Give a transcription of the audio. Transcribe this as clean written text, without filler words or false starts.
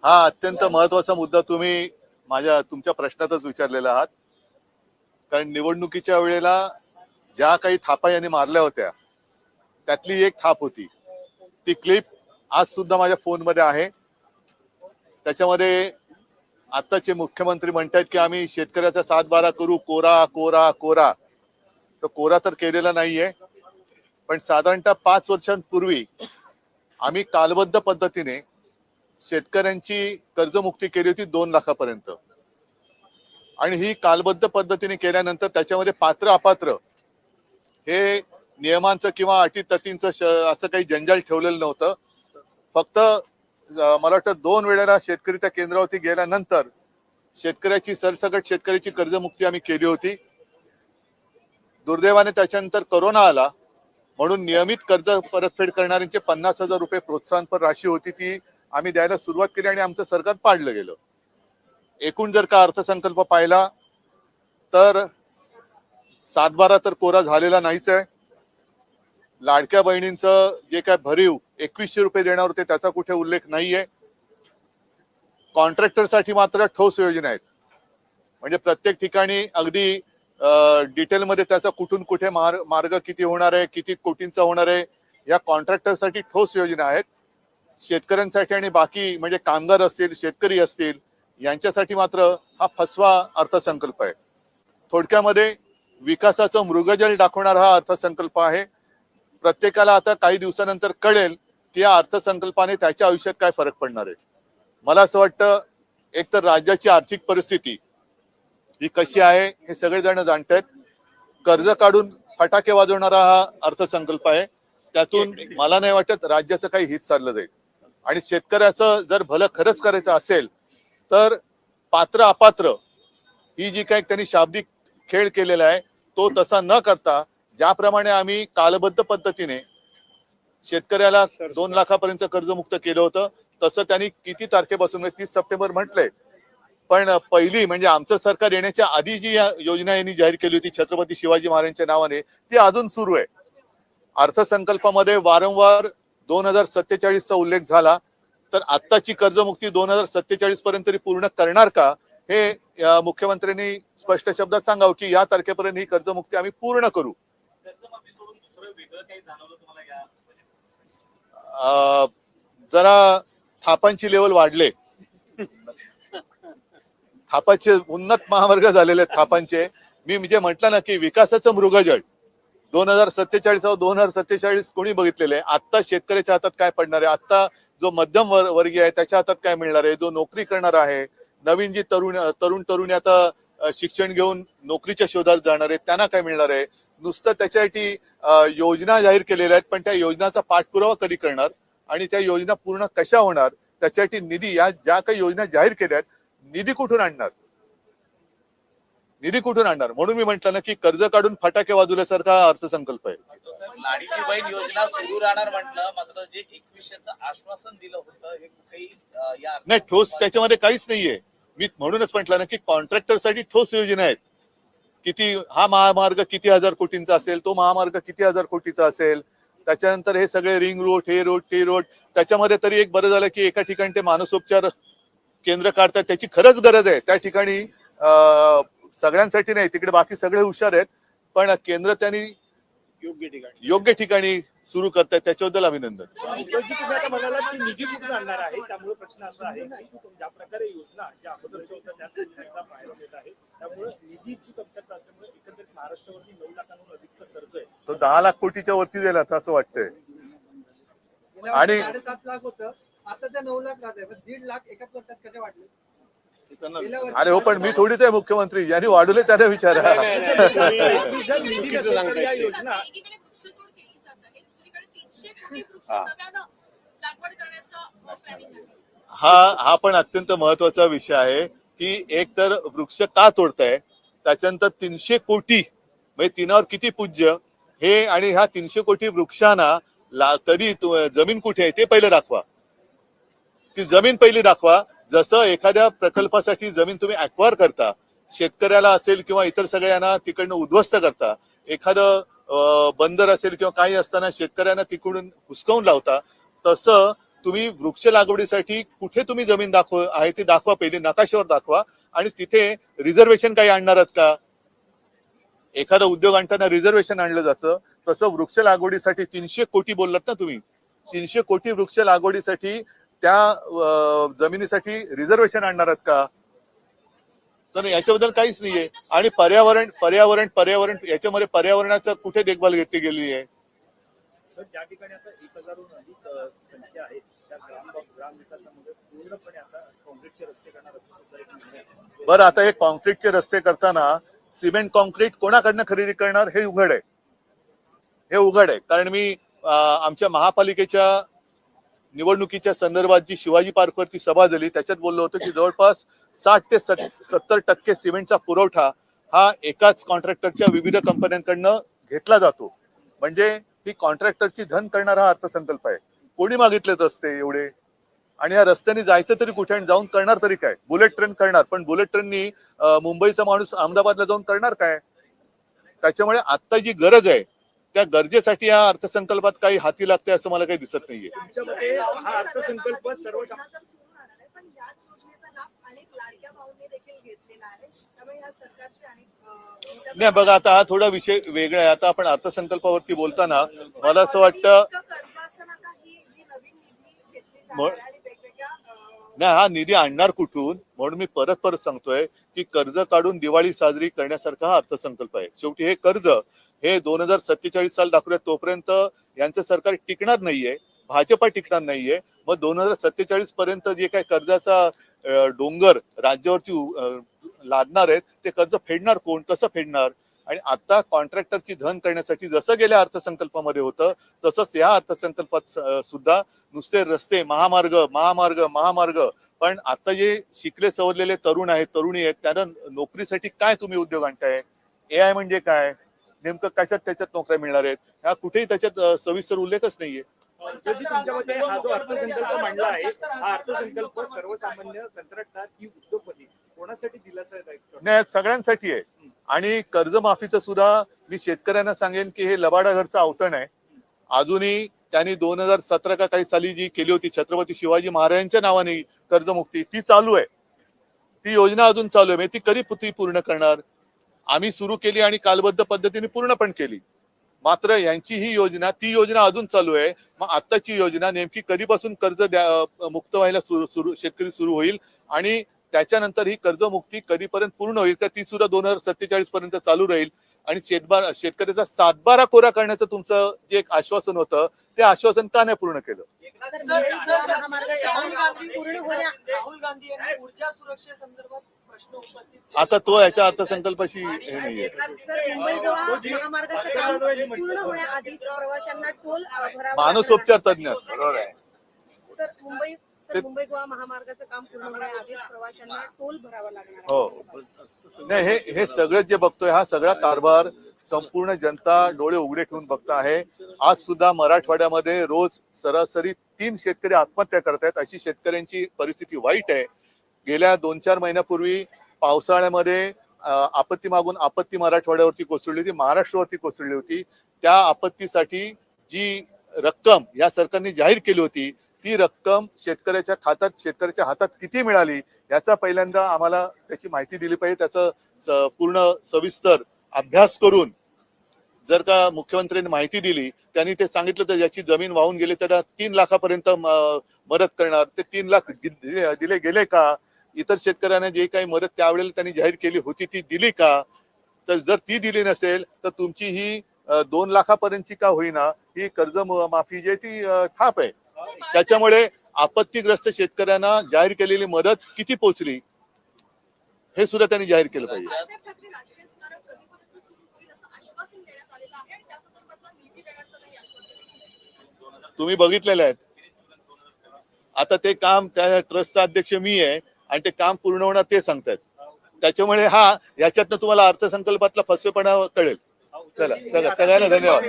हा अत्यंत महत्वाचा मुद्दा तुम्ही तुमच्या प्रश्नातच विचारलेला आहात. कारण निवडणुकीच्या वेळेला ज्या काही थापा यांनी मारल्या होत्या त्यातली एक थाप होती. ती क्लिप आज सुद्धा माझ्या फोनमध्ये आहे. त्याच्यामध्ये आताचे मुख्यमंत्री म्हणतात की आम्ही शेतकऱ्याचा 7-12 करू, कोरा कोरा कोरा. तर कोरा तर केलेला नाहीये, पण साधारणतः 5 वर्षांपूर्वी आम्ही कालबद्ध पद्धतीने शेतकऱ्यांची कर्जमुक्ती केली होती 2 लाखापर्यंत. आणि ही कालबद्ध पद्धतीने केल्यानंतर त्याच्यामध्ये पात्र अपात्र हे नियमांचं किंवा अटीतटींचं असं काही जंजाल ठेवलेलं नव्हतं. फक्त मला वाटतं 2 वेळेला शेतकरी त्या केंद्रावरती गेल्यानंतर शेतकऱ्याची सरसकट शेतकऱ्याची कर्जमुक्ती आम्ही केली होती. दुर्दैवाने त्याच्यानंतर कोरोना आला म्हणून नियमित कर्ज परतफेड करणाऱ्यांचे 50,000 रुपये प्रोत्साहनपर राशी होती, ती आम्ही द्यायला सुरुवात केली आणि आमचं सरकार पाडलं गेलं. एकूण जर का अर्थसंकल्प पाहिला तर 7-12 तर कोरा झालेला नाहीच आहे. लाडक्या बहिणींचं जे काय भरीव 2100 रुपये देणार होते त्याचा कुठे उल्लेख नाहीये. कॉन्ट्रॅक्टरसाठी मात्र ठोस योजना आहेत. म्हणजे प्रत्येक ठिकाणी अगदी डिटेलमध्ये त्याचा कुठून कुठे मार्ग किती होणार आहे, किती कोटींचा होणार आहे, या कॉन्ट्रॅक्टरसाठी ठोस योजना आहेत. शेतकऱ्यांसाठी आणि बाकी म्हणजे कामगार असतील, शेतकरी असतील, यांच्यासाठी मात्र हा फसवा अर्थसंकल्प आहे. थोडक्यामध्ये विकासाचं मृगजल दाखवणारा हा अर्थसंकल्प आहे. प्रत्येकाला आता काही दिवसानंतर कळेल की या अर्थसंकल्पाने त्याच्या आयुष्यात काय फरक पडणार आहे. मला असं वाटतं एकतर राज्याची आर्थिक परिस्थिती ही कशी आहे हे सगळेजण जाणतात. कर्ज काढून फटाके वाजवणारा हा अर्थसंकल्प आहे. त्यातून मला नाही वाटत राज्याचं काही हित चाललं जाईल. आणि शेतकऱ्याचं जर भलं खरंच करायचं असेल तर पात्र अपात्र ही जी काही त्यांनी शाब्दिक खेळ केलेला आहे तो तसा न करता ज्याप्रमाणे आम्ही कालबद्ध पद्धतीने शेतकऱ्याला 2 लाखापर्यंत कर्जमुक्त केलं होतं तसं त्यांनी किती तारखेपासून 30 सप्टेंबर म्हटलंय, पण पहिली म्हणजे आमचं सरकार येण्याच्या आधी जी योजना यांनी जाहीर केली होती छत्रपती शिवाजी महाराजांच्या नावाने ती अजून सुरू आहे. अर्थसंकल्पामध्ये वारंवार 2047चा उल्लेख झाला, तर आत्ताची कर्जमुक्ती 2047 पर्यंत तरी पूर्ण करणार का हे मुख्यमंत्र्यांनी स्पष्ट शब्दात सांगावं की या तारखेपर्यंत ही कर्जमुक्ती आम्ही पूर्ण करू. जरा थापांची लेवल वाढले, थापाचे उन्नत महामार्ग झालेले आहेत थापांचे. मी म्हणजे म्हटलं ना की विकासाचं मृगजळ 2047 कोणी बघितलेलं आहे. आता शेतकऱ्याच्या हातात काय पडणार आहे, आता जो मध्यम वर्गीय आहे त्याच्या हातात काय मिळणार आहे, जो नोकरी करणार आहे, नवीन जी तरुणी आता शिक्षण घेऊन नोकरीच्या शोधात जाणार आहेत त्यांना काय मिळणार आहे. नुसतं त्याच्यासाठी योजना जाहीर केलेल्या आहेत, पण त्या योजनाचा पाठपुरावा कधी करणार आणि त्या योजना पूर्ण कशा होणार, त्याच्यासाठी निधी, या ज्या काही योजना जाहीर केल्या आहेत निधी कुठून आणणार, निधी कुठून आणणार. म्हणून मी म्हटलं ना की कर्ज काढून फटाके वाजवल्यासारखा अर्थसंकल्प आहे. लाडकी बहीण योजना सुरू राहणार म्हटलं, मात्र जे 2100चं आश्वासन दिलं होतं हे कुठेही नाही, ठोस त्याच्यामध्ये काहीच नाहीये. मी म्हणूनच म्हटलं ना की कॉन्ट्रॅक्टरसाठी ठोस योजना आहेत. किती हा महामार्ग किती हजार कोटींचा असेल, तो महामार्ग किती हजार कोटीचा असेल, त्याच्यानंतर हे सगळे रिंग रोड, हे रोड, ते रोड. त्याच्यामध्ये तरी एक बरं झालं की एका ठिकाणी ते मानसोपचार केंद्र काढतात, त्याची खरंच गरज आहे. त्या ठिकाणी सगळ्यांसाठी नाही, तिकडे बाकी सगळे हुशार आहेत, पण केंद्र त्यांनी योग्य ठिकाणी सुरू करतात, त्याच्याबद्दल अभिनंदन. निधी कुठून आणणार आहे, त्यामुळे प्रश्न असा आहे ज्या प्रकारे योजना ज्या अगोदरच्या होत्या त्याच योजनेचा फायदा घेत आहे, त्यामुळे निधीची कमतरता असल्यामुळे एकंदरीत महाराष्ट्रावरती 9 लाखांहून अधिकचं कर्ज आहे. तो 10 लाख कोटीच्या वरती गेला असं वाटतंय. आणि 7.5 लाख होतं, आता ते 9 लाख राहत आहे. 1.5 लाख एकाच वर्षात कसे वाढले? अरे हो, पण मी थोडीच आहे मुख्यमंत्री, ज्यांनी वाढवले त्याने विचारा. हा पण अत्यंत महत्वाचा विषय आहे की एक तर वृक्ष का तोडताय, त्याच्यानंतर 300 कोटी म्हणजे तिनावर किती पूज्य हे, आणि ह्या 300 कोटी वृक्षांना तरी जमीन कुठे आहे ते पहिलं दाखवा. ती जमीन पहिली दाखवा. जसं एखाद्या प्रकल्पासाठी जमीन तुम्ही ऍक्वायर करता, शेतकऱ्याला असेल किंवा इतर सगळ्यांना तिकडनं उद्ध्वस्त करता, एखादं बंदर असेल किंवा काही असताना शेतकऱ्यांना तिकडून हुसकावून लावता, तसं तुम्ही वृक्ष लागवडीसाठी कुठे तुम्ही जमीन आहे ती दाखवा, पहिली नकाशावर दाखवा, आणि तिथे रिझर्वेशन काही आणणार आहात का? एखादा उद्योग आणताना रिझर्वेशन आणलं जातं, तसं वृक्ष लागवडीसाठी 300 कोटी बोललात ना तुम्ही, 300 कोटी वृक्ष लागवडीसाठी त्या जमिनीसाठी रिझर्वेशन आणणार आहात का? तर याच्याबद्दल काहीच नाहीये. आणि पर्यावरण पर्यावरण पर्यावरण याच्यामध्ये पर्यावरणाचं कुठे देखभाल घेतली गेली आहे? तर ज्या ठिकाणी आता 1000हून अधिक संख्या आहे त्या ग्राम विकासामध्ये पूर्णपणे आता काँक्रीटचे रस्ते करणार असं सुद्धा एक निर्णय आहे. बरं, आता हे कॉन्क्रीटचे रस्ते करताना सिमेंट कॉन्क्रीट कोणाकडनं खरेदी करणार हे उघड आहे. हे उघड आहे, कारण मी आमच्या महापालिकेच्या निवडणुकीच्या संदर्भात जी शिवाजी पार्कवरती सभा झाली त्याच्यात बोललो होतो की जवळपास 60 ते 70% सिमेंटचा पुरवठा हा एकाच कॉन्ट्रॅक्टरच्या विविध कंपन्यांकडनं घेतला जातो. म्हणजे ही कॉन्ट्रॅक्टरची धन करणारा हा अर्थसंकल्प आहे. कोणी मागितलेत रस्ते एवढे? आणि या रस्त्याने जायचं तरी कुठे आणि जाऊन करणार तरी काय? बुलेट ट्रेन करणार, पण बुलेट ट्रेननी मुंबईचा माणूस अहमदाबादला जाऊन करणार काय? त्याच्यामुळे आता जी गरज आहे त्या गरजेसाठी या अर्थसंकल्पात काही हाती लागते असं मला काही दिसत नाहीये. तुमच्या मते हा अर्थसंकल्प सर्व पण याच योजनेचा लाभ अनेक लाडक्या भाऊंनी देखील घेतलेला आहे, त्यामुळे या सरकारची अनेक नाही बघा, आता हा थोडा विषय वेगळा आहे. आता आपण अर्थसंकल्पावरती बोलताना मला असं वाटतं कर्ज असताना का ही जी नवीन निधी घेतली जाणार आहे आणि वेगवेगळ्या नाही, हा निधी आणणार कुठून? म्हणून मी परत परत सांगतोय की कर्ज काढून दिवाळी साजरी करण्यासारखा हा अर्थसंकल्प आहे. शेवटी हे कर्ज हे 2047 साल दाखवूया तोपर्यंत यांचं सरकार टिकणार नाहीये, भाजपा टिकणार नाहीये. मग 2047 पर्यंत जे काही कर्जाचा डोंगर राज्यावरती लादणार आहेत ते कर्ज फेडणार कोण, कसं फेडणार? आणि आता कॉन्ट्रॅक्टरची धन करण्यासाठी जसं गेल्या अर्थसंकल्पामध्ये होतं तसंच या अर्थसंकल्पात सुद्धा नुसते रस्ते, महामार्ग महामार्ग महामार्ग. पण आता जे शिकले सवरलेले तरुण आहेत, तरुणी आहेत, त्यांना नोकरीसाठी काय तुम्ही उद्योग आणताय? AI म्हणजे काय, नेमकं कशात त्याच्यात नोकऱ्या मिळणार आहेत? ह्या कुठेही त्याच्यात सविस्तर उल्लेखच नाहीये. जशी तुमच्या मते हा जो अर्थसंकल्प मांडला आहे हा अर्थसंकल्प सर्वसामान्य कंत्राटदार की उद्योगपती कोणासाठी दिलासादायक नाही, सगळ्यांसाठी आहे. आणि कर्जमाफीचं सुद्धा मी शेतकऱ्यांना सांगेन की हे लबाडा घरचं आवतण आहे. अजूनही त्यांनी 2017 का काही साली जी केली होती छत्रपती शिवाजी महाराजांच्या नावाने कर्जमुक्ती, ती चालू आहे. ती योजना अजून चालू आहे. ती कधी पूर्ण करणार? आम्ही सुरू केली आणि कालबद्ध पद्धतीने पूर्ण पण केली. मात्र यांची ही योजना, ती योजना अजून चालू आहे. मग आत्ताची योजना नेमकी कधीपासून कर्ज मुक्त व्हायला शेतकरी सुरू होईल आणि त्याच्यानंतर ही कर्जमुक्ती कधीपर्यंत पूर्ण होईल का ती सुद्धा 2047 पर्यंत चालू राहील? आणि शेतकऱ्याचा 7/12 कोरा करण्याचं तुमचं जे एक आश्वासन होतं ते आश्वासन का नाही पूर्ण केलं? राहुल गांधी यांनी ऊर्जा सुरक्षेसंदर्भात प्रश्न उपस्थित केले. आता तो याच्या अर्थसंकल्पाशी हे नाहीये. सर, मुंबई गोवा महामार्गाचं काम पूर्ण होण्याआधीच प्रवाशांना टोल भरावा मानसोपचार तज्ञ, बरोबर आहे. सर, मुंबई गोवा महामार्गाचं काम पूर्ण होण्याआधीच प्रवाशांना टोल भरावा लागणार आहे. हो, नाही, हे सगळं जे बघतोय हा सगळा कारभार संपूर्ण जनता डोळे उघडे ठेवून बघत आहे. आज सुद्धा मराठवाड्यामध्ये रोज सरासरी 3 शेतकरी आत्महत्या करतायत. अशी शेतकऱ्यांची परिस्थिती वाईट आहे. गेल्या 2-4 महिन्यापूर्वी पावसाळ्यामध्ये आपत्ती मागून आपत्ती मराठवाड्यावरती कोसळली होती, महाराष्ट्रावरती कोसळली होती. त्या आपत्तीसाठी जी रक्कम या सरकारने जाहीर केली होती ती रक्कम शेतकऱ्याच्या हातात किती मिळाली याचा पहिल्यांदा आम्हाला त्याची माहिती दिली पाहिजे. त्याचं पूर्ण सविस्तर अभ्यास करून जर का मुख्यमंत्र्यांनी माहिती दिली, त्यांनी ते सांगितलं तर ज्याची जमीन वाहून गेली त्याला 3 लाखापर्यंत मदत करणार. ते 3 लाख दिले गेले का? इतर शेतकऱ्यांना जे काही मदत त्यावेळेला त्यांनी जाहीर केली होती ती दिली का? तर जर ती दिली नसेल तर तुमची ही 2 लाखापर्यंतची का होईना ही कर्ज माफी जी आहे ती ठाप आहे. त्याच्यामुळे आपत्तीग्रस्त शेतकऱ्यांना जाहीर केलेली मदत किती पोहोचली हे सुद्धा त्यांनी जाहीर केलं पाहिजे. बाळासाहेब ठाकरे राजकीय स्मारक कधीपर्यंत सुरू होईल असं आश्वासन देण्यात आलेलं आहे आणि त्या संदर्भातला निधी देण्याचं नाही आश्वासन तुम्ही बघितलेलं आहे. आता ते काम त्या ट्रस्टचा अध्यक्ष मी आहे आणि ते काम पूर्ण होणार ते सांगतात. त्याच्यामुळे याच्यातनं तुम्हाला अर्थसंकल्पातला फसवेपणा कळेल. चला, सगळ्यांना धन्यवाद.